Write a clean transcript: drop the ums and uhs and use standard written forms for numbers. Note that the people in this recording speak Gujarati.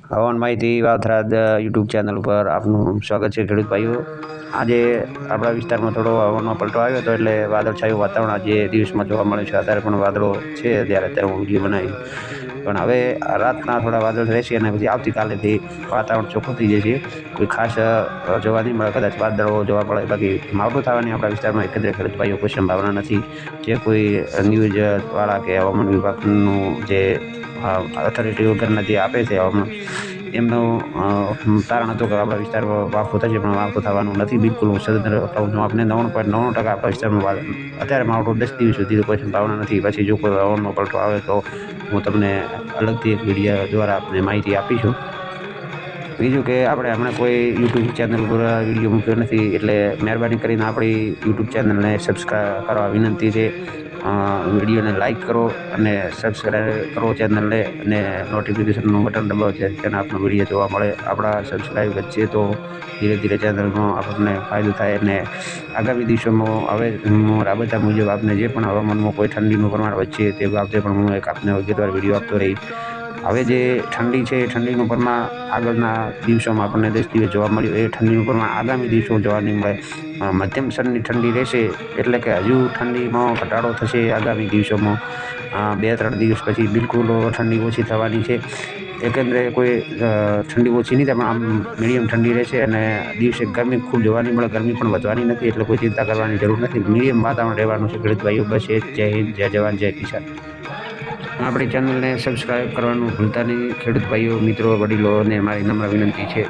હવામાન માહિતી વાવથરાદ યુટ્યુબ ચેનલ પર આપનું સ્વાગત છે ખેડૂત ભાઈઓ. આજે આપણા વિસ્તારમાં થોડો હવામાનમાં પલટો આવ્યો હતો એટલે વાદળછાયું વાતાવરણ આજે દિવસમાં જોવા મળે છે. અત્યારે પણ વાદળો છે, અત્યારે હું વિડીયો બનાવી, પણ હવે રાતના થોડા વાદળ રહેશે અને પછી આવતીકાલેથી વાતાવરણ ચોખ્ખું થઈ જશે. કોઈ ખાસ જોવા નહીં મળે, કદાચ વાદળો જોવા મળે, બાકી માવઠું થવાની આપણા વિસ્તારમાં એકંદરે ખેડૂત ભાઈઓ કોઈ સંભાવના નથી. જે કોઈ ન્યૂઝવાળા કે હવામાન વિભાગનું જે ઓથોરિટી વગરના જે આપે છે હવામાન, એમનું તારણ હતું કે આપણા વિસ્તારમાં માવઠું થશે, પણ માવઠું થવાનું નથી. બિલકુલ હું સદંતર કહું છું આપને 99.99% આપણા વિસ્તારમાં અત્યારે માવઠું 10 દિવસ સુધી કોઈ સંભાવના નથી. પછી જો કોઈ હવામાનમાં પલટો આવે તો હું તમને અલગથી એક વિડીયો દ્વારા આપને માહિતી આપીશું. બીજું કે આપણે હમણાં કોઈ યુટ્યુબ ચેનલ ઉપર વિડીયો મૂક્યો નથી, એટલે મહેરબાની કરીને આપણી યુટ્યુબ ચેનલને સબસ્ક્રાઈબ કરવા વિનંતી છે. વિડીયોને લાઇક કરો અને સબસ્ક્રાઈબ કરો ચેનલને, અને નોટિફિકેશનનું બટન દબાવો જેથી આપનો વિડીયો જોવા મળે. આપણા સબસ્ક્રાઈબ વધશે તો ધીરે ધીરે ચેનલમાં આપણને ફાયદો થાય. અને આગામી દિવસોમાં હવે હું રાબેતા મુજબ આપને જે પણ હવામાનમાં કોઈ ઠંડીનું પ્રમાણ વધશે તે બાબતે પણ હું એક આપને વિગતવાર વિડીયો આપતો રહીશ. હવે જે ઠંડી છે, ઠંડીનું પ્રમાણ આગળના દિવસોમાં આપણને 10 દિવસ જોવા મળ્યું, એ ઠંડીનું પ્રમાણ આગામી દિવસોમાં જોવા નહીં મળે. મધ્યમ સ્તરની ઠંડી રહેશે, એટલે કે હજુ ઠંડીમાં ઘટાડો થશે આગામી દિવસોમાં. 2-3 દિવસ પછી બિલકુલ ઠંડી ઓછી થવાની છે. એકંદરે કોઈ ઠંડી ઓછી નહીં થાય, પણ આમ મીડિયમ ઠંડી રહેશે અને દિવસે ગરમી ખૂબ જોવા નહીં મળે. ગરમી પણ વધવાની નથી, એટલે કોઈ ચિંતા કરવાની જરૂર નથી. મીડિયમ વાતાવરણ રહેવાનું છે ખેડૂત ભાઈઓ. બસ એ જ. જય હિન્દ, જય જવાન, જય કિસાન. આપણી ચેનલને સબસ્ક્રાઈબ કરવાનું ભૂલતા નહીં ખેડૂત ભાઈઓ, મિત્રો, વડીલોને મારી નમ્ર વિનંતી છે.